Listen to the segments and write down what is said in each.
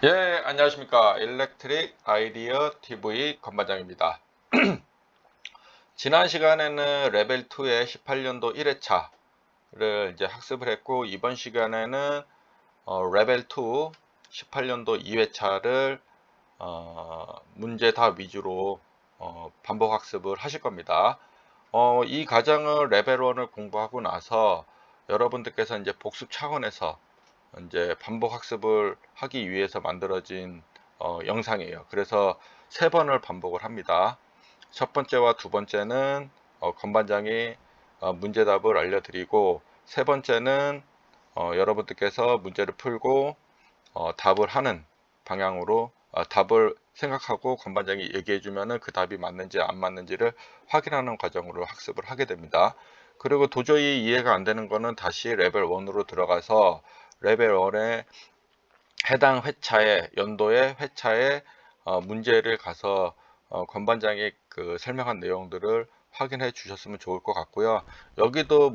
예, 안녕하십니까. 일렉트릭 아이디어 TV 건반장입니다. 지난 시간에는 레벨 2의 18년도 1회차를 이제 학습을 했고, 이번 시간에는 레벨 2 18년도 2회차를 문제답 위주로 반복 학습을 하실 겁니다. 이 과정을 레벨 1을 공부하고 나서 여러분들께서 이제 복습 차원에서 이제 반복 학습을 하기 위해서 만들어진 영상이에요. 그래서 세 번을 반복을 합니다. 첫 번째와 두 번째는 건반장이 문제답을 알려드리고, 세 번째는 여러분들께서 문제를 풀고 답을 하는 방향으로 답을 생각하고 건반장이 얘기해 주면은 그 답이 맞는지 안 맞는지를 확인하는 과정으로 학습을 하게 됩니다. 그리고 도저히 이해가 안 되는 거는 다시 레벨 1으로 들어가서 레벨 1에 해당 회차에 연도의 회차에 문제를 가서 건반장이 그 설명한 내용들을 확인해 주셨으면 좋을 것 같고요. 여기도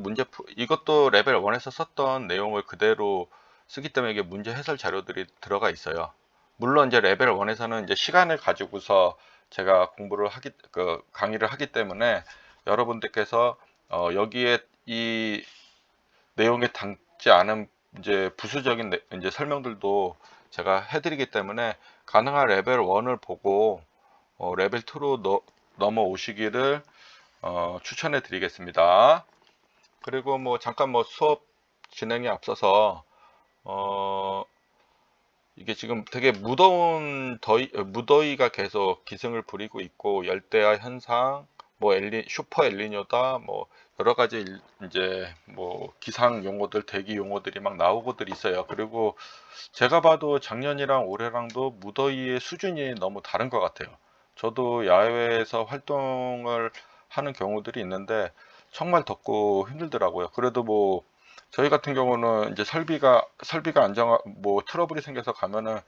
이것도 레벨 1에서 썼던 내용을 그대로 쓰기 때문에 이게 문제 해설 자료들이 들어가 있어요. 물론 이제 레벨 1에서는 이제 시간을 가지고서 제가 강의를 하기 때문에 여러분들께서 여기에 이 내용에 담지 않은 이제 부수적인 이제 설명들도 제가 해드리기 때문에 가능한 레벨 1을 보고 레벨 2로 넘어오시기를 추천해 드리겠습니다. 그리고 뭐 잠깐 뭐 수업 진행에 앞서서 어, 이게 지금 되게 무더위가 계속 기승을 부리고 있고, 열대야 현상, 뭐 슈퍼 엘니뇨다, 뭐 여러 가지 이제 뭐 기상 용어들, 대기 용어들이 막 나오고들 있어요. 그리고 제가 봐도 작년이랑 올해랑도 무더위의 수준이 너무 다른 것 같아요. 저도 야외에서 활동을 하는 경우들이 있는데 정말 덥고 힘들더라고요. 그래도 뭐 저희 같은 경우는 이제 설비가 뭐 트러블이 생겨서 가면은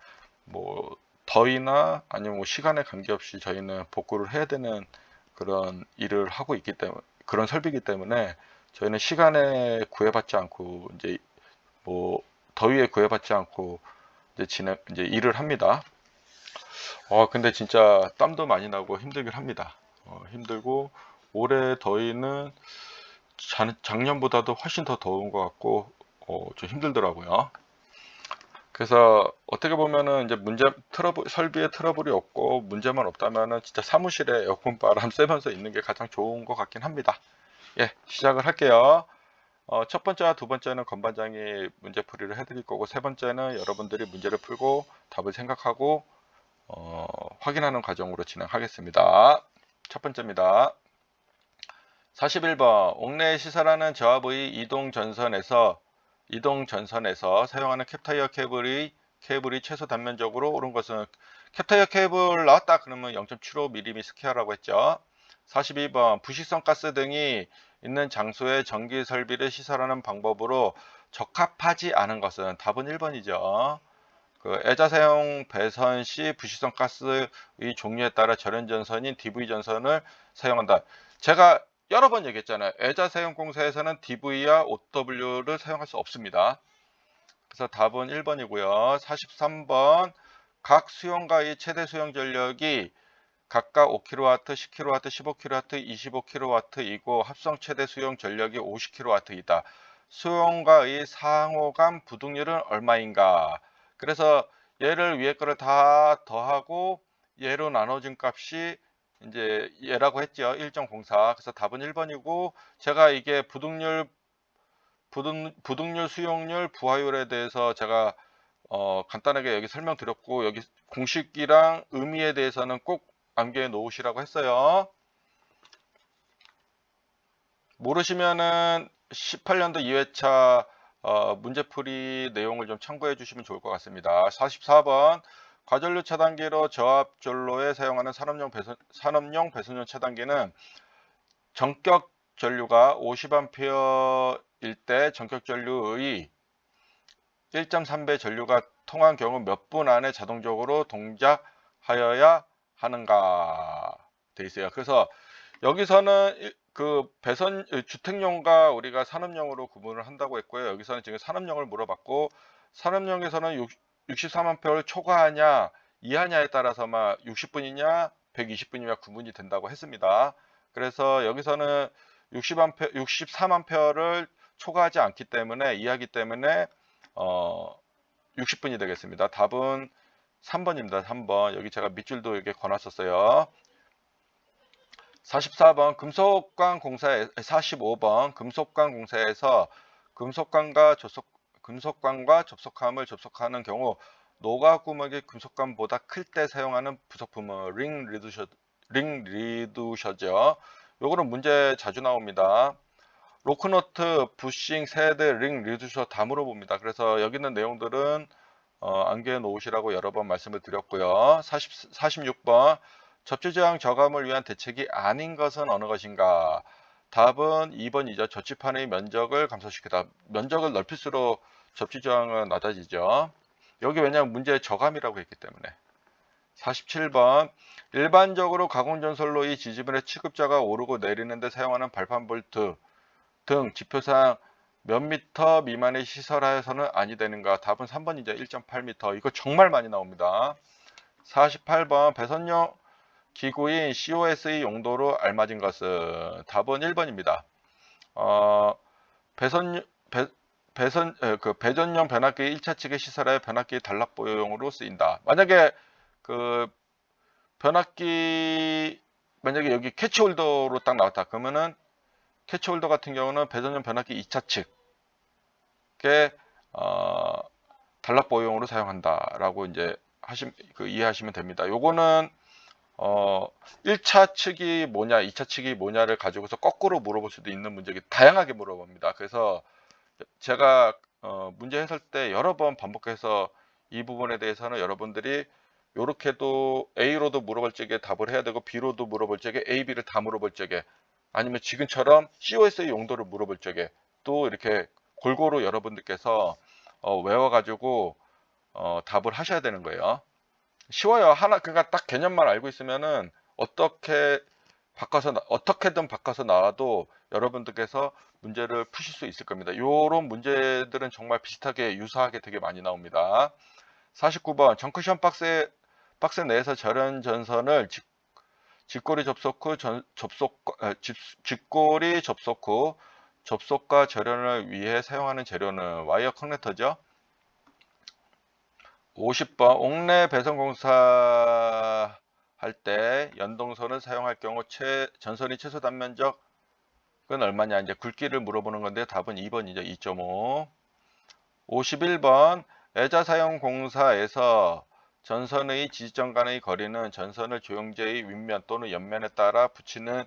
뭐 더위나 아니면 뭐 시간에 관계없이 저희는 복구를 해야 되는 그런 일을 하고 있기 때문에, 그런 설비이기 때문에 저희는 시간에 구애받지 않고 이제 뭐 더위에 구애받지 않고 이제 일을 합니다. 근데 진짜 땀도 많이 나고 힘들긴 합니다. 힘들고 올해 더위는 작년보다도 훨씬 더 더운 것 같고 좀 힘들더라고요. 그래서 어떻게 보면은 이제 설비에 트러블이 없고 문제만 없다면은 진짜 사무실에 에어컨 바람 쐬면서 있는 게 가장 좋은 것 같긴 합니다. 예, 시작을 할게요. 첫 번째와 두 번째는 건반장이 문제풀이를 해드릴 거고, 세 번째는 여러분들이 문제를 풀고 답을 생각하고 확인하는 과정으로 진행하겠습니다. 첫 번째입니다. 41번 옥내에 시설하는 저압의 이동 전선에서 사용하는 캡타이어 케이블이 최소 단면적으로 오른 것은, 캡타이어 케이블 나왔다 그러면 0.75mm 스퀘어라고 했죠. 42번 부식성 가스 등이 있는 장소에 전기 설비를 시설하는 방법으로 적합하지 않은 것은, 답은 1번이죠. 그 애자 사용 배선 시 부식성 가스의 종류에 따라 절연 전선인 DV 전선을 사용한다. 제가 여러 번 얘기했잖아요. 애자 사용 공사에서는 DV와 OW를 사용할 수 없습니다. 그래서 답은 1번이고요. 43번 각 수용가의 최대 수용 전력이 각각 5kW, 10kW, 15kW, 25kW이고 합성 최대 수용 전력이 50kW이다. 수용과의 상호간 부등률은 얼마인가? 그래서 얘를 위에 거를 다 더하고 얘로 나눠진 값이 이제 얘라고 했죠. 1.04. 그래서 답은 1번이고, 제가 이게 부등률, 수용률, 부하율에 대해서 제가 간단하게 여기 설명드렸고, 여기 공식이랑 의미에 대해서는 꼭 암기해 놓으시라고 했어요. 모르시면은 18년도 2회차 문제풀이 내용을 좀 참고해 주시면 좋을 것 같습니다. 44번 과전류 차단기로 저압전로에 사용하는 산업용 배선용 차단기는 전격 전류가 50A일 때 전격 전류의 1.3배 전류가 통한 경우 몇 분 안에 자동적으로 동작하여야 하는가 돼 있어요. 그래서 여기서는 그 주택용과 우리가 산업용으로 구분을 한다고 했고요. 여기서는 지금 산업용을 물어봤고, 산업용에서는 64만 표를 초과하냐 이하냐에 따라서만 60분이냐 120분이냐 구분이 된다고 했습니다. 그래서 여기서는 64만 표를 초과하지 않기 때문에 이하기 때문에 60분이 되겠습니다. 답은 3번입니다. 3번. 여기 제가 밑줄도 이렇게 권았었어요. 44번 금속관 공사에 45번 금속관 공사에서 금속관과 접속함을 접속하는 경우 노가 구멍이 금속관보다 클 때 사용하는 부속품은 링 리두셔죠. 요거는 문제 자주 나옵니다. 로크너트, 부싱, 새드, 링 리두셔 다 물어봅니다. 그래서 여기 있는 내용들은 암기해 놓으시라고 여러 번 말씀을 드렸고요. 46번 접지저항 저감을 위한 대책이 아닌 것은 어느 것인가? 답은 2번이죠. 저치판의 면적을 감소시키다. 면적을 넓힐수록 접지저항은 낮아지죠. 여기 왜냐하면 문제의 저감이라고 했기 때문에. 47번 일반적으로 가공전선로 이 지지분의 취급자가 오르고 내리는데 사용하는 발판 볼트 등 지표상 몇 미터 미만의 시설하에서는 아니 되는가? 답은 3번이죠. 1.8m. 이거 정말 많이 나옵니다. 48번 배선용 기구인 COS의 용도로 알맞은 것은 답은 1번입니다. 배전용 변압기 1차 측의 시설하에 변압기 단락 보호용으로 쓰인다. 만약에 그 변압기 만약에 여기 캐치홀더로 딱 나왔다. 그러면은 캐치홀더 같은 경우는 배전용 변압기 2차 측에 단락 보호용으로 사용한다라고 이제 이해하시면 됩니다. 요거는 1차 측이 뭐냐, 2차 측이 뭐냐를 가지고서 거꾸로 물어볼 수도 있는 문제기 다양하게 물어봅니다. 그래서 제가 문제 해설 때 여러 번 반복해서 이 부분에 대해서는 여러분들이 요렇게도 A로도 물어볼 적에 답을 해야 되고 B로도 물어볼 적에 A, B를 다 물어볼 적에 아니면 지금처럼 COS의 용도를 물어볼 적에 또 이렇게 골고루 여러분들께서 외워가지고 답을 하셔야 되는 거예요. 쉬워요. 그러니까 딱 개념만 알고 있으면은 어떻게든 바꿔서 나와도 여러분들께서 문제를 푸실 수 있을 겁니다. 요런 문제들은 정말 비슷하게 유사하게 되게 많이 나옵니다. 49번 정크션 박스 내에서 절연 전선을 직고리 접속 후 접속과 절연을 위해 사용하는 재료는 와이어 커넥터죠. 50번 옥내 배선공사 할 때 연동선을 사용할 경우 전선이 최소 단면적은 얼마냐 이제 굵기를 물어보는 건데 답은 2번이죠. 2.5. 51번 애자 사용 공사에서 전선의 지지점 간의 거리는 전선을 조영제의 윗면 또는 옆면에 따라 붙이는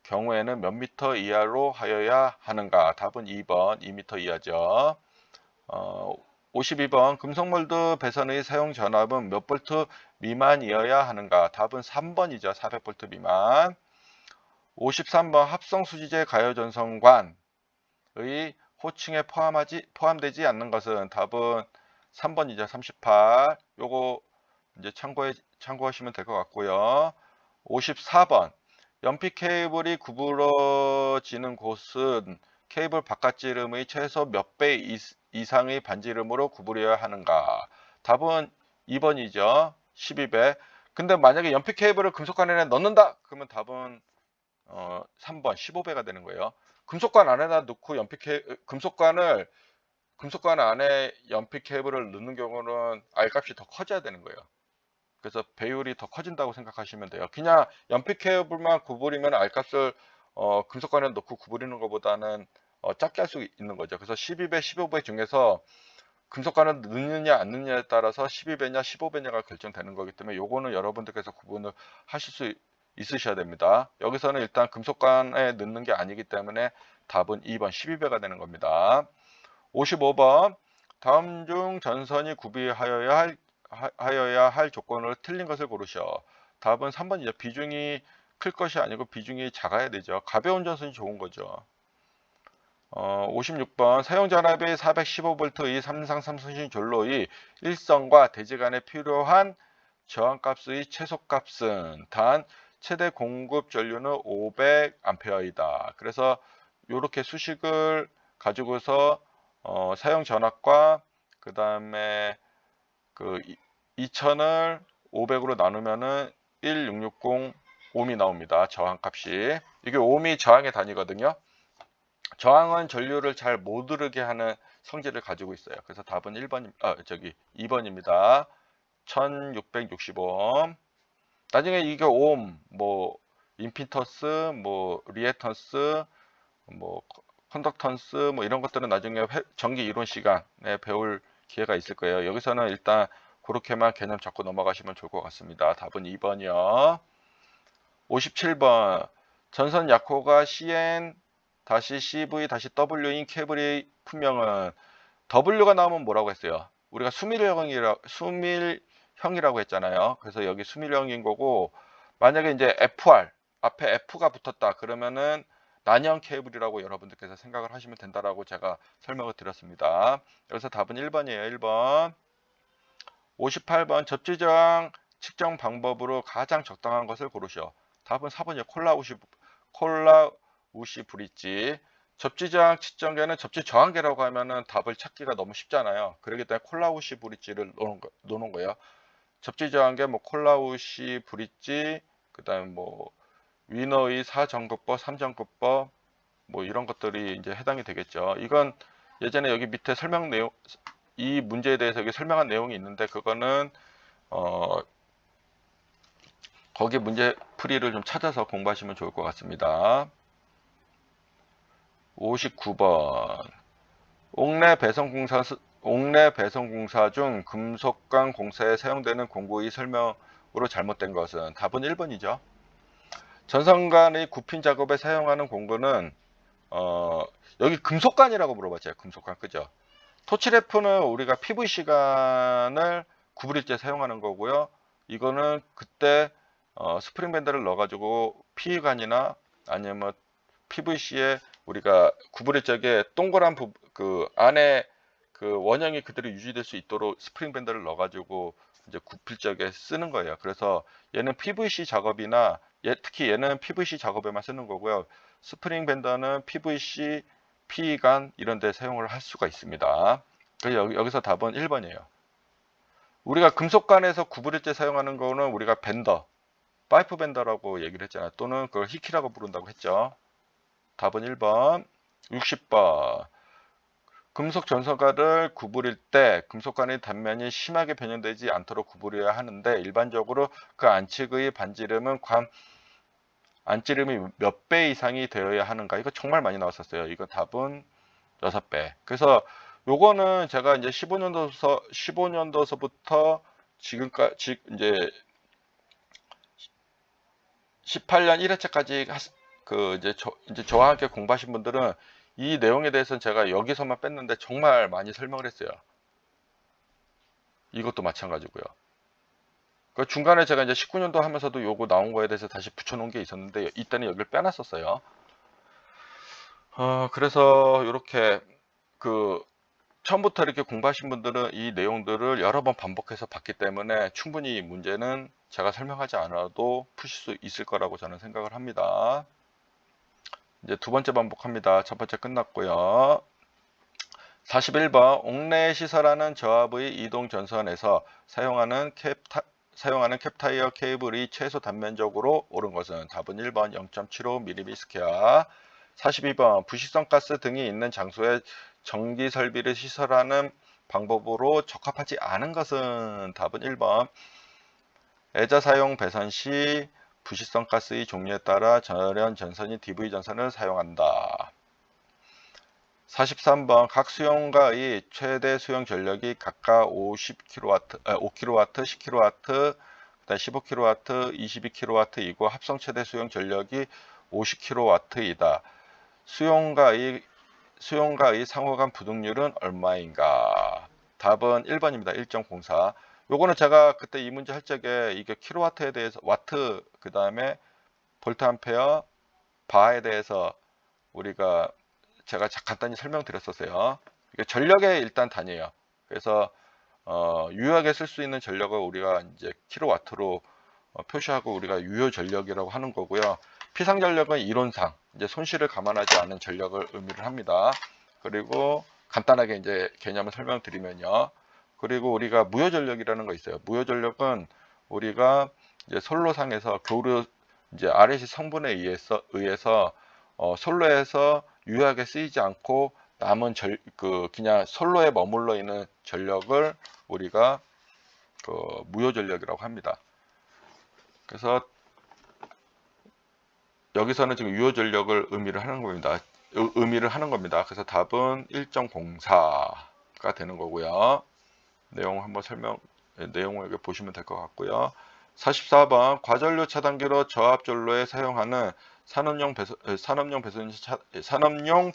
경우에는 몇 미터 이하로 하여야 하는가? 답은 2번 2미터 이하죠. 52번 금속몰드 배선의 사용 전압은 몇 볼트 미만이어야 하는가? 답은 3번이죠. 400볼트 미만. 53번 합성수지제 가요전선관의 호칭에 포함되지 않는 것은 답은 3번이죠. 38. 요거 이제 참고하시면 될 것 같고요. 54번 연필 케이블이 구부러지는 곳은 케이블 바깥지름의 최소 몇 배 이상의 반지름으로 구부려야 하는가? 답은 2번이죠. 12배. 근데 만약에 연필 케이블을 금속관 안에 넣는다? 그러면 답은 3번 15배가 되는 거예요. 금속관 안에다 넣고 금속관 안에 연필 케이블을 넣는 경우는 R값이 더 커져야 되는 거예요. 그래서 배율이 더 커진다고 생각하시면 돼요. 그냥 연필 케이블만 구부리면 R값을 금속관에 넣고 구부리는 것보다는 작게 할 수 있는 거죠. 그래서 12배, 15배 중에서 금속관을 넣느냐 안 넣느냐에 따라서 12배냐 15배냐가 결정되는 거기 때문에 요거는 여러분들께서 구분을 하실 수 있으셔야 됩니다. 여기서는 일단 금속관에 넣는 게 아니기 때문에 답은 2번 12배가 되는 겁니다. 55번 다음 중 전선이 구비하여야 할 조건으로 틀린 것을 고르셔. 답은 3번이죠. 비중이 클 것이 아니고 비중이 작아야 되죠. 가벼운 전선이 좋은 거죠. 56번 사용전압이 415V의 삼상 삼성식 전로의 일선과 대지 간에 필요한 저항값의 최소값은 단 최대 공급 전류는 500A이다. 그래서 이렇게 수식을 가지고서 사용 전압과 그 다음에 그 2000을 500으로 나누면은 1660 ohm이 나옵니다. 저항값이. 이게 ohm이 저항의 단위거든요. 저항은 전류를 잘 못 흐르게 하는 성질을 가지고 있어요. 그래서 답은 2번입니다. 1660ohm. 나중에 이게 오hm, 뭐 임피턴스, 뭐 리액턴스, 뭐 컨덕턴스, 뭐 이런 것들은 나중에 전기 이론 시간에 배울 기회가 있을 거예요. 여기서는 일단 그렇게만 개념 잡고 넘어가시면 좋을 것 같습니다. 답은 2번이요. 57번. 전선 약호가 CN-CV-W인 케이블의 품명은 W가 나오면 뭐라고 했어요? 우리가 수밀형이라고 했잖아요. 그래서 여기 수밀형인 거고, 만약에 이제 FR 앞에 F가 붙었다 그러면은 난형 케이블이라고 여러분들께서 생각을 하시면 된다라고 제가 설명을 드렸습니다. 여기서 답은 1번이에요. 1번. 58번. 접지저항 측정 방법으로 가장 적당한 것을 고르시오. 답은 4번이요. 콜라우시 브릿지. 접지저항 측정계는 접지저항계라고 하면은 답을 찾기가 너무 쉽잖아요. 그렇기 때문에 콜라우시 브릿지를 놓는 거예요. 접지저항계, 뭐 콜라우시 브릿지, 그 다음에 뭐 위너의 4전극법, 3전극법, 뭐 이런 것들이 이제 해당이 되겠죠. 이건 예전에 여기 밑에 설명 내용, 이 문제에 대해서 여기 설명한 내용이 있는데, 그거는 거기 문제 풀이를 좀 찾아서 공부하시면 좋을 것 같습니다. 59번. 옥내 배선공사 중 금속관 공사에 사용되는 공구의 설명으로 잘못된 것은? 답은 1번이죠. 전선관의 굽힌 작업에 사용하는 공구는 여기 금속관이라고 물어봤죠. 금속관, 그죠? 토치레프는 우리가 PVC관을 구부릴 때 사용하는 거고요. 이거는 그때 스프링 밴드를 넣어가지고 PE관이나 아니면 PVC에 우리가 구부릴 적에 동그란 그 안에 그 원형이 그대로 유지될 수 있도록 스프링 밴드를 넣어가지고 이제 굽힐 적에 쓰는 거예요. 그래서 얘는 PVC 작업이나 특히 얘는 PVC 작업에만 쓰는 거고요. 스프링 밴드는 PVC, PE관 이런 데 사용을 할 수가 있습니다. 그래서 여기서 답은 1번이에요. 우리가 금속관에서 구부릴 때 사용하는 거는 우리가 밴더, 파이프 밴더라고 얘기를 했잖아요. 또는 그걸 히키라고 부른다고 했죠. 답은 1번. 60번. 금속 전선관을 구부릴 때 금속관의 단면이 심하게 변형되지 않도록 구부려야 하는데, 일반적으로 그 안측의 반지름은 안지름이 몇 배 이상이 되어야 하는가? 이거 정말 많이 나왔었어요. 이거 답은 6배. 그래서 요거는 제가 이제 15년도서부터 지금까지 이제 18년 1회차까지 이제 저와 함께 공부하신 분들은 이 내용에 대해서는 제가 여기서만 뺐는데 정말 많이 설명을 했어요. 이것도 마찬가지고요. 그 중간에 제가 이제 19년도 하면서도 요거 나온 거에 대해서 다시 붙여놓은 게 있었는데 이때는 여기를 빼놨었어요. 그래서 이렇게 처음부터 이렇게 공부하신 분들은 이 내용들을 여러 번 반복해서 봤기 때문에 충분히 이 문제는 제가 설명하지 않아도 푸실 수 있을 거라고 저는 생각을 합니다. 이제 두 번째 반복합니다. 첫 번째 끝났고요. 41번. 옥내에 시설하는 저압의 이동 전선에서 사용하는 캡타이어 케이블이 최소 단면적으로 옳은 것은? 답은 1번 0.75mm 스퀘어. 42번. 부식성 가스 등이 있는 장소에 전기 설비를 시설하는 방법으로 적합하지 않은 것은? 답은 1번. 애자 사용 배선 시 부식성 가스의 종류에 따라 전원 전선이 DV 전선을 사용한다. 43번. 각 수용가의 최대 수용 전력이 각각 5kW, 10kW, 15kW, 22kW이고 합성 최대 수용 전력이 50kW이다. 수용가의 상호 간 부등률은 얼마인가? 답은 1번입니다. 1.04. 요거는 제가 그때 이 문제 할 적에 이게 킬로와트에 대해서 와트, 그 다음에 볼트 암페어, 바에 대해서 제가 간단히 설명드렸었어요. 이게 전력의 일단 단위예요. 그래서 유효하게 쓸 수 있는 전력을 우리가 이제 킬로와트로 표시하고 우리가 유효 전력이라고 하는 거고요. 피상 전력은 이론상 이제 손실을 감안하지 않은 전력을 의미를 합니다. 그리고 간단하게 이제 개념을 설명드리면요. 그리고 우리가 무효전력이라는 거 있어요. 무효전력은 우리가 이제 선로상에서 교류 이제 RSC 성분에 의해서 선로에서 유효하게 쓰이지 않고 남은 그냥 선로에 머물러 있는 전력을 우리가 그 무효전력이라고 합니다. 그래서 여기서는 지금 유효전력을 의미를 하는 겁니다. 그래서 답은 1.04가 되는 거고요. 내용 한번 내용을 여기 보시면 될 것 같고요. 44번 과전류 차단기로 저압전로에 사용하는 산업용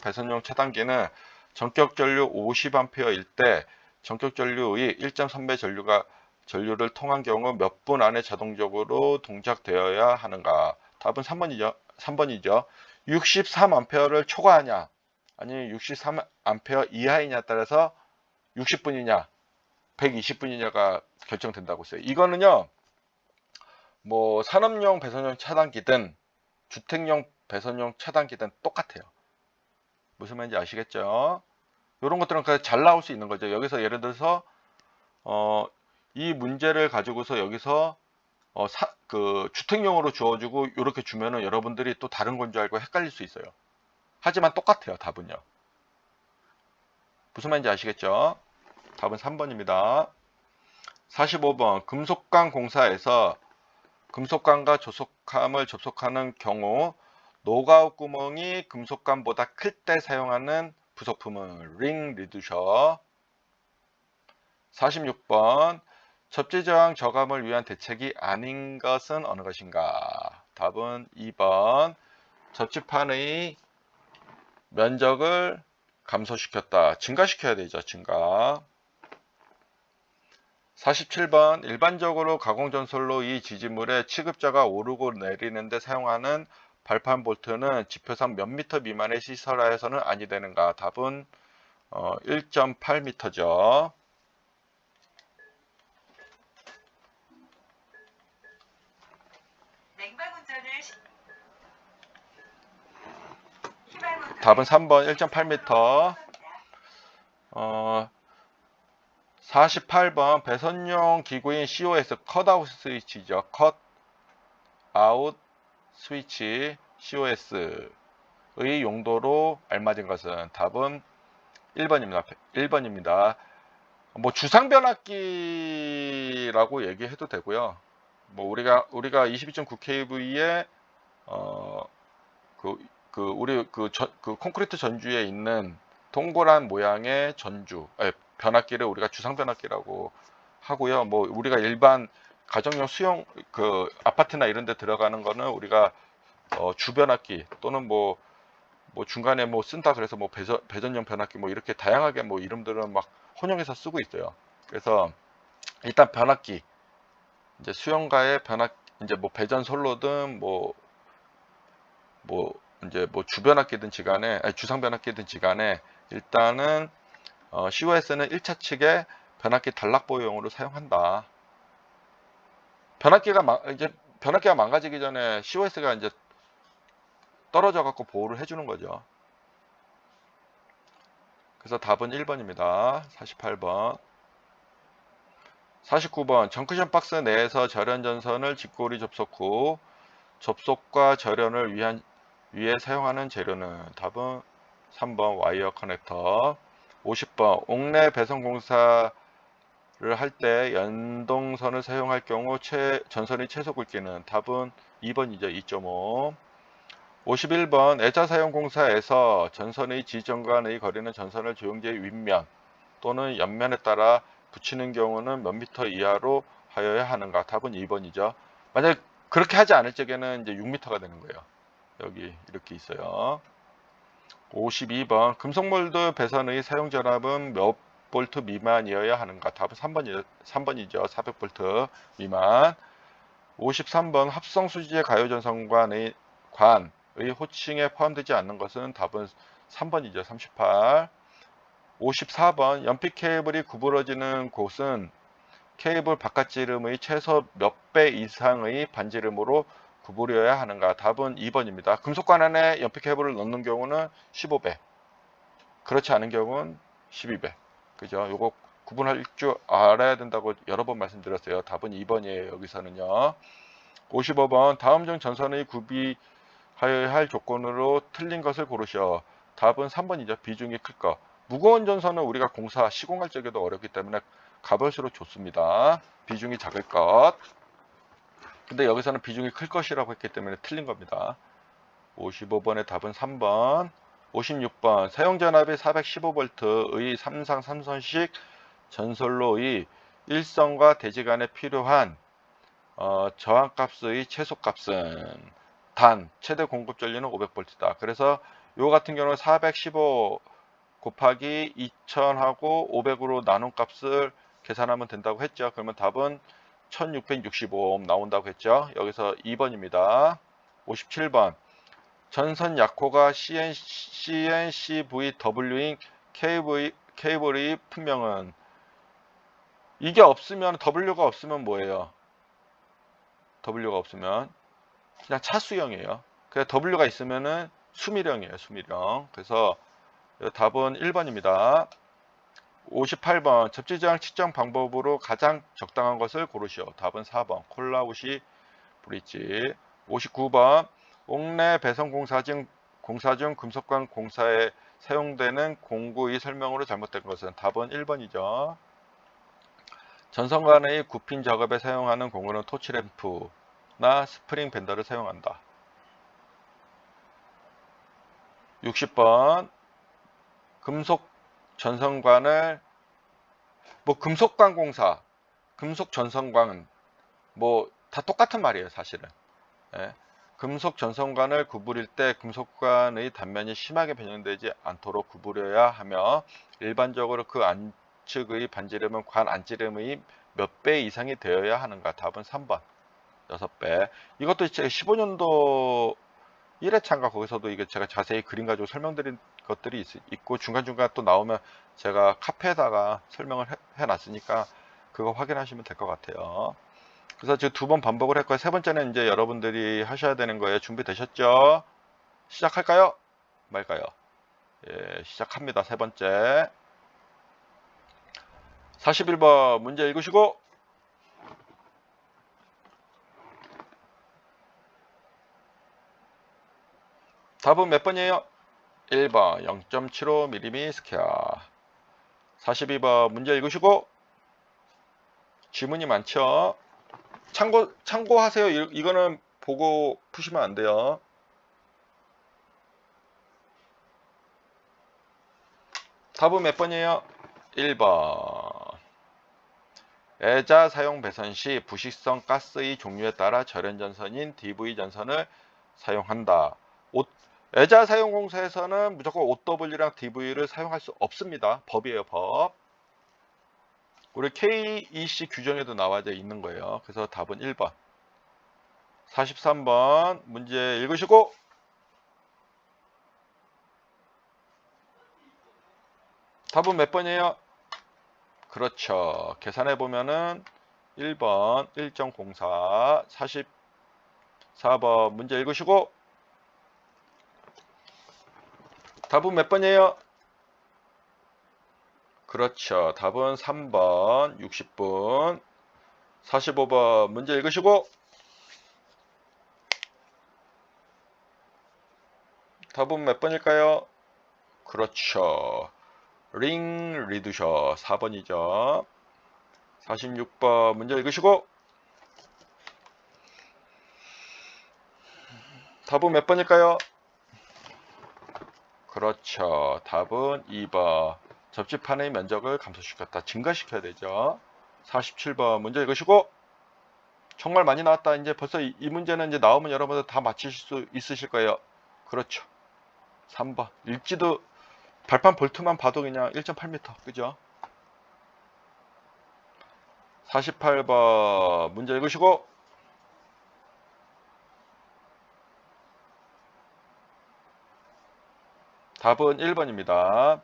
배선용 차단기는 전격전류 50A일 때 전격전류의 1.3배 전류를 통한 경우 몇 분 안에 자동적으로 동작되어야 하는가? 답은 3번이죠. 63A를 초과하냐 아니면 63A 이하이냐 따라서 60분이냐 120분이냐가 결정된다고 했어요. 이거는요, 뭐 산업용 배선용 차단기든 주택용 배선용 차단기든 똑같아요. 무슨 말인지 아시겠죠? 이런 것들은 그냥 잘 나올 수 있는 거죠. 여기서 예를 들어서 이 문제를 가지고서 여기서 그 주택용으로 주어주고 이렇게 주면은 여러분들이 또 다른 건 줄 알고 헷갈릴 수 있어요. 하지만 똑같아요. 답은요. 무슨 말인지 아시겠죠? 답은 3번입니다. 45번 금속관 공사에서 금속관과 조속함을 접촉하는 경우 노가웃 구멍이 금속관보다 클 때 사용하는 부속품은 링 리두셔. 46번 접지저항 저감을 위한 대책이 아닌 것은 어느 것인가? 답은 2번 접지판의 면적을 감소시켰다. 증가시켜야 되죠. 증가. 47번 일반적으로 가공전솔로 이 지지물의 취급자가 오르고 내리는데 사용하는 발판 볼트는 지표상 몇 미터 미만의 시설하에서는 아니 되는가? 답은 1.8m죠. 답은 3번 1.8m. 48번 배선용 기구인 COS 컷아웃 스위치죠. 컷아웃 스위치 COS의 용도로 알맞은 것은 답은 1번입니다. 뭐 주상 변압기라고 얘기해도 되고요. 뭐 우리가 22.9kV에 우리 그 콘크리트 전주에 있는 동그란 모양의 변압기를 우리가 주상 변압기라고 하고요. 뭐 우리가 일반 가정용 수용 그 아파트나 이런 데 들어가는 거는 우리가 주변압기 또는 뭐 중간에 뭐 쓴다 그래서 뭐 배전용 변압기 뭐 이렇게 다양하게 뭐 이름들은 막 혼용해서 쓰고 있어요. 그래서 일단 변압기 이제 수용가의 이제 뭐 배전 솔로든 뭐 이제 뭐 주변압기든 지간에 주상 변압기든 지간에 일단은 COS는 1차 측에 변압기 단락 보호용으로 사용한다. 변압기가 망가지기 전에 COS가 이제 떨어져 갖고 보호를 해주는 거죠. 그래서 답은 1번입니다. 48번. 49번 정크션 박스 내에서 절연 전선을 직고리 접속 후 접속과 절연을 위해 사용하는 재료는 답은 3번 와이어 커넥터. 50번 옥내 배선 공사를 할 때 연동선을 사용할 경우 전선의 최소 굵기는 답은 2번이죠. 2.5. 51번 애자 사용 공사에서 전선의 지점 간의 거리는 전선을 조영제의 윗면 또는 옆면에 따라 붙이는 경우는 몇 미터 이하로 하여야 하는가? 답은 2번이죠. 만약 그렇게 하지 않을 적에는 이제 6m가 되는 거예요. 여기 이렇게 있어요. 52번 금속몰드 배선의 사용 전압은 몇 볼트 미만이어야 하는가? 답은 3번이죠. 400볼트 미만. 53번 합성 수지의 가요전선관의 호칭에 포함되지 않는 것은 답은 3번이죠. 38. 54번 연필 케이블이 구부러지는 곳은 케이블 바깥지름의 최소 몇 배 이상의 반지름으로 구부려야 하는가? 답은 2번입니다. 금속관 안에 연필 케이블을 넣는 경우는 15배. 그렇지 않은 경우는 12배. 그죠? 요거 구분할 줄 알아야 된다고 여러 번 말씀드렸어요. 답은 2번이에요. 여기서는요. 55번 다음 중 전선의 구비하여야 할 조건으로 틀린 것을 고르시오. 답은 3번이죠. 비중이 클 것. 무거운 전선은 우리가 공사 시공할 적에도 어렵기 때문에 가볼수록 좋습니다. 비중이 작을 것. 근데 여기서는 비중이 클 것이라고 했기 때문에 틀린 겁니다. 55번의 답은 3번. 56번 사용전압이 415V의 3상 3선식 전선로의 일선과 대지 간에 필요한 저항값의 최소값은 단 최대 공급 전류는 500V다. 그래서 요 같은 경우는 415 곱하기 2000하고 500으로 나눈 값을 계산하면 된다고 했죠. 그러면 답은 1665옴 나온다고 했죠. 여기서 2번입니다. 57번 전선 약호가 CNCVW인 케이블의 품명은 이게 없으면 W가 없으면 뭐예요? W가 없으면 그냥 차수형이에요. 그냥 W가 있으면은 수밀형이에요. 수밀형. 그래서 답은 1번입니다. 58번 접지저항 측정 방법으로 가장 적당한 것을 고르시오. 답은 4번 콜라우시 브릿지. 59번 옥내 배선 공사 중 금속관 공사에 사용되는 공구의 설명으로 잘못된 것은 답은 1번이죠. 전선관의 굽힌 작업에 사용하는 공구는 토치램프나 스프링 밴더를 사용한다. 60번 금속 전선관을 금속관 공사, 금속 전선관 다 똑같은 말이에요, 사실은. 예. 금속 전선관을 구부릴 때 금속관의 단면이 심하게 변형되지 않도록 구부려야 하며 일반적으로 그 안측의 반지름은 관 안지름의 몇 배 이상이 되어야 하는가? 답은 3번 6배. 이것도 제가 15년도 1회차인가 거기서도 이게 제가 자세히 그림 가지고 설명드린 것들이 있고 중간중간 또 나오면 제가 카페에다가 설명을 해놨으니까 그거 확인하시면 될 것 같아요. 그래서 지금 2번 반복을 했고요. 세 번째는 이제 여러분들이 하셔야 되는 거예요. 준비되셨죠? 시작할까요? 말까요? 예, 시작합니다. 세 번째. 41번 문제 읽으시고 답은 몇 번이에요? 1번 0.75mm 스퀘어. 42번 문제 읽으시고 지문이 많죠? 참고하세요. 이거는 보고 푸시면 안 돼요. 답은 몇 번이에요? 1번. 애자 사용 배선 시 부식성 가스의 종류에 따라 절연전선인 DV전선을 사용한다. 애자 사용 공사에서는 무조건 OW랑 DV를 사용할 수 없습니다. 법이에요, 법. 우리 KEC 규정에도 나와 있는 거예요. 그래서 답은 1번. 43번 문제 읽으시고 답은 몇 번이에요? 그렇죠. 계산해 보면은 1번 1.04. 44번 문제 읽으시고 답은 몇 번이에요? 그렇죠. 답은 3번 60분. 45번 문제 읽으시고 답은 몇 번일까요? 그렇죠. 링 리두셔 4번이죠. 46번 문제 읽으시고 답은 몇 번일까요? 그렇죠. 답은 2번. 접지판의 면적을 감소시켰다. 증가시켜야 되죠. 47번 문제 읽으시고 정말 많이 나왔다. 이제 벌써 이 문제는 이제 나오면 여러분들 다 맞히실 수 있으실 거예요. 그렇죠. 3번. 읽지도 발판 볼트만 봐도 그냥 1.8m. 그죠? 48번 문제 읽으시고 답은 1번입니다.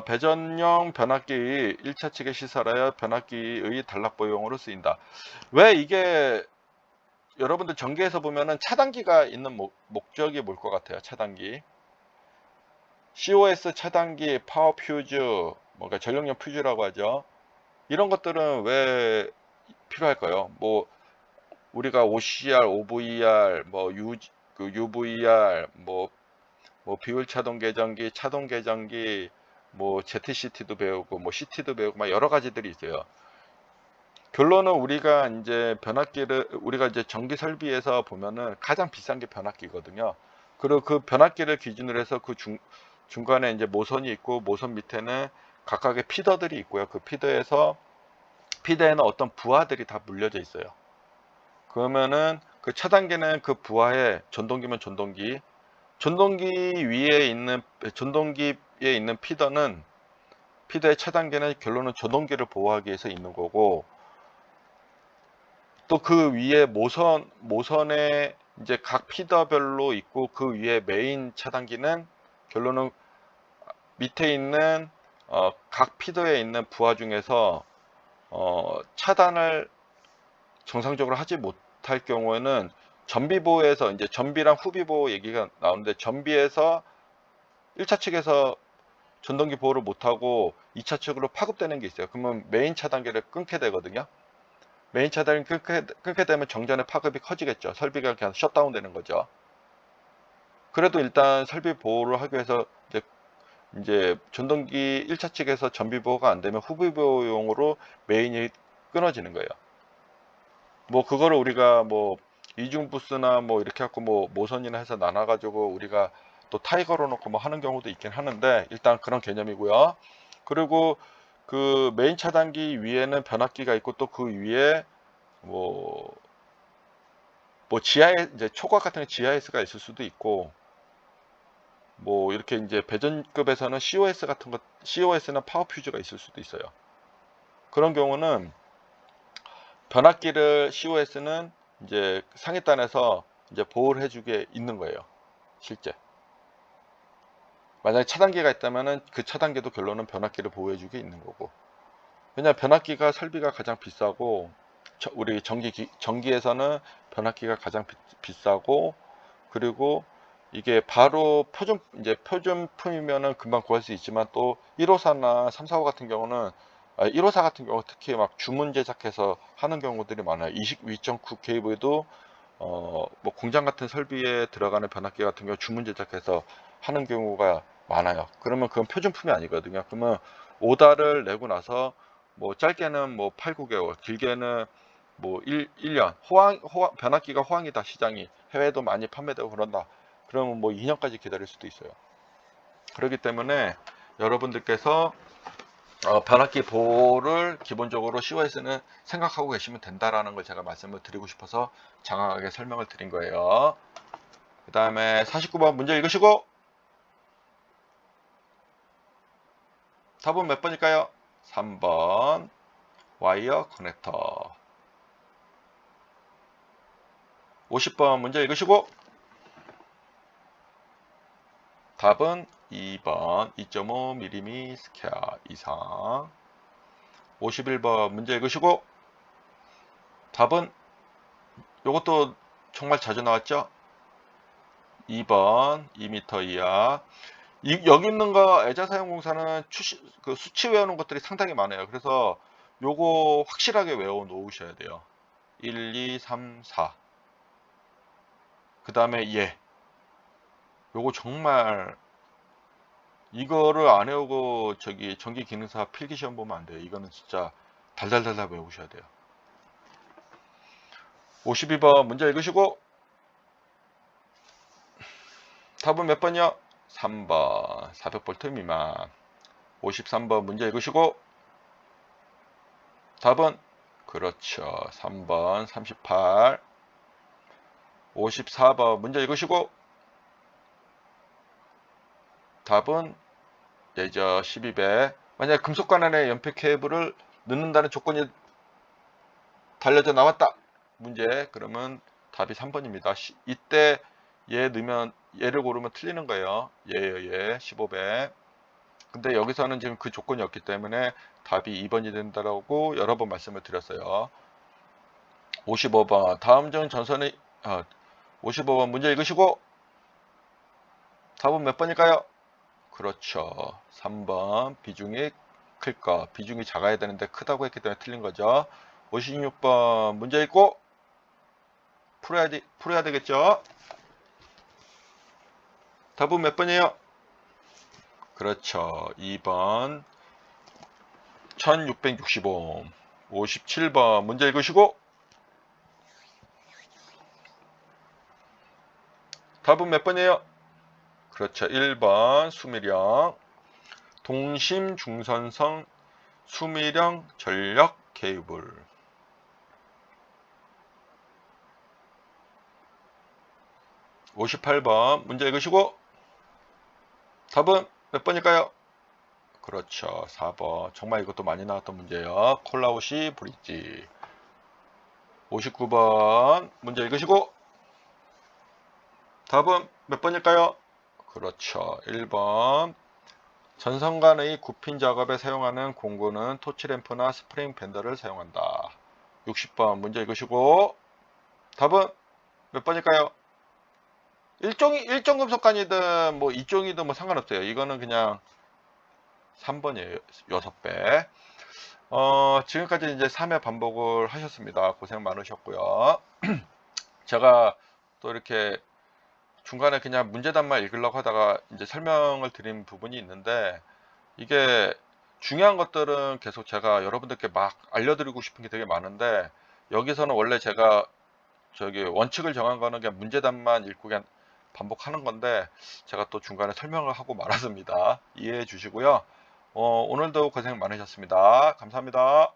배전용 변압기의 1차 측에 시설하여 변압기의 단락보용으로 쓰인다. 왜 이게 여러분들 전기에서 보면은 차단기가 있는 목적이 뭘 것 같아요? 차단기. COS 차단기, 파워퓨즈, 뭔가 전력용 퓨즈라고 하죠. 이런 것들은 왜 필요할까요? 뭐 우리가 OCR, OVR, 뭐 UVR, 뭐 비율 차동 계정기, 차동 계정기, 뭐 ZCT도 배우고, 뭐 CT도 배우고, 막 여러 가지들이 있어요. 결론은 우리가 이제 우리가 이제 전기 설비에서 보면은 가장 비싼 게 변압기거든요. 그리고 그 변압기를 기준으로 해서 그 중간에 이제 모선이 있고, 모선 밑에는 각각의 피더들이 있고요. 그 피더에는 어떤 부하들이 다 물려져 있어요. 그러면은 그 차단기는 그 부하에 전동기면 전동기에 있는 피더의 차단기는 결론은 전동기를 보호하기 위해서 있는 거고, 또 그 위에 모선에 이제 각 피더별로 있고, 그 위에 메인 차단기는 결론은 밑에 있는 각 피더에 있는 부하 중에서 차단을 정상적으로 하지 못할 경우에는 전비보에서, 이제 전비랑 후비보 얘기가 나오는데, 전비에서 1차 측에서 전동기 보호를 못하고 2차 측으로 파급되는 게 있어요. 그러면 메인 차단기를 끊게 되거든요. 메인 차단기 끊게 되면 정전의 파급이 커지겠죠. 설비가 그냥 셧다운 되는 거죠. 그래도 일단 설비 보호를 하기 위해서 이제 전동기 1차 측에서 전비 보호가 안 되면 후비 보호용으로 메인이 끊어지는 거예요. 뭐 그거를 우리가 뭐 이중 부스나 뭐 이렇게 갖고 뭐 모선이나 해서 나눠 가지고 우리가 또 타이거로 놓고 뭐 하는 경우도 있긴 하는데, 일단 그런 개념이고요. 그리고 그 메인 차단기 위에는 변압기가 있고, 또 그 위에 뭐 지하에 이제 초과 같은 GIS가 있을 수도 있고, 뭐 이렇게 이제 배전급에서는 COS나 파워 퓨즈가 있을 수도 있어요. 그런 경우는 변압기를 COS는 이제 상위단에서 이제 보호를 해주게 있는 거예요. 실제. 만약에 차단기가 있다면은 그 차단기도 결론은 변압기를 보호해주게 있는 거고. 왜냐, 변압기가 설비가 가장 비싸고, 우리 전기에서는 변압기가 가장 비싸고, 그리고 이게 바로 표준품이면은 금방 구할 수 있지만, 또 154나 345 같은 경우는 154 같은 경우 특히 막 주문 제작해서 하는 경우들이 많아요. 2.9 kV도 뭐 공장 같은 설비에 들어가는 변압기 같은 경우 주문 제작해서 하는 경우가 많아요. 그러면 그건 표준품이 아니거든요. 그러면 오다를 내고 나서 뭐 짧게는 뭐 8, 9개월, 길게는 뭐 1년, 변압기가 호황이다, 시장이. 해외도 많이 판매되고 그런다. 그러면 뭐 2년까지 기다릴 수도 있어요. 그렇기 때문에 여러분들께서 변압기 보호를 기본적으로 COS는 생각하고 계시면 된다라는 걸 제가 말씀을 드리고 싶어서 장황하게 설명을 드린 거예요. 그 다음에 49번 문제 읽으시고, 답은 몇 번일까요? 3번 와이어 커넥터. 50번 문제 읽으시고, 답은 2번 2.5mm 스퀘어 이상. 51번 문제 읽으시고, 답은 이것도 정말 자주 나왔죠? 2번 2m 이하. 여기 있는 거 애자사용공사는 그 수치 외우는 것들이 상당히 많아요. 그래서 요거 확실하게 외워 놓으셔야 돼요. 1, 2, 3, 4. 그 다음에 요거 정말, 이거를 안 외우고 저기 전기 기능사 필기시험 보면 안 돼요. 이거는 진짜 달달달달 외우셔야 돼요. 52번 문제 읽으시고, 답은 몇 번이요? 3번 400V 미만. 53번 문제 읽으시고, 답은 그렇죠. 3번 38. 54번 문제 읽으시고, 답은 예저 12배. 만약 금속관 안에 연필 케이블을 넣는다는 조건이 달려져 나왔다, 문제. 그러면 답이 3번입니다. 이때 얘를 고르면 틀리는 거예요. 얘 15배. 근데 여기서는 지금 그 조건이 없기 때문에 답이 2번이 된다라고 여러 번 말씀을 드렸어요. 55번 다음 중 전선의 55번 문제 읽으시고, 답은 몇 번일까요? 그렇죠. 3번 비중이 클 거, 비중이 작아야 되는데 크다고 했기 때문에 틀린 거죠. 56번 문제 읽고 풀어야 되겠죠. 답은 몇 번이에요? 그렇죠. 2번 1665. 57번 문제 읽으시고 답은 몇 번이에요? 그렇죠. 1번 수미령. 동심 중선성 수미령 전력 케이블. 58번 문제 읽으시고 답은 몇 번일까요? 그렇죠. 4번. 정말 이것도 많이 나왔던 문제예요. 콜라우시 브릿지. 59번 문제 읽으시고 답은 몇 번일까요? 그렇죠. 1번. 전선간의 굽힌 작업에 사용하는 공구는 토치램프나 스프링 밴더를 사용한다. 60번 문제 읽으시고 답은 몇 번일까요? 일종 금속관이든 뭐 이종이든 뭐 상관없어요. 이거는 그냥 3번이에요. 6배. 지금까지 이제 3회 반복을 하셨습니다. 고생 많으셨고요. 제가 또 이렇게 중간에 그냥 문제단만 읽으려고 하다가 이제 설명을 드린 부분이 있는데 이게 중요한 것들은 계속 제가 여러분들께 막 알려드리고 싶은 게 되게 많은데 여기서는 원래 제가 저기 원칙을 정한 거는 그냥 문제단만 읽고 그냥 반복하는 건데 제가 또 중간에 설명을 하고 말았습니다. 이해해 주시고요. 오늘도 고생 많으셨습니다. 감사합니다.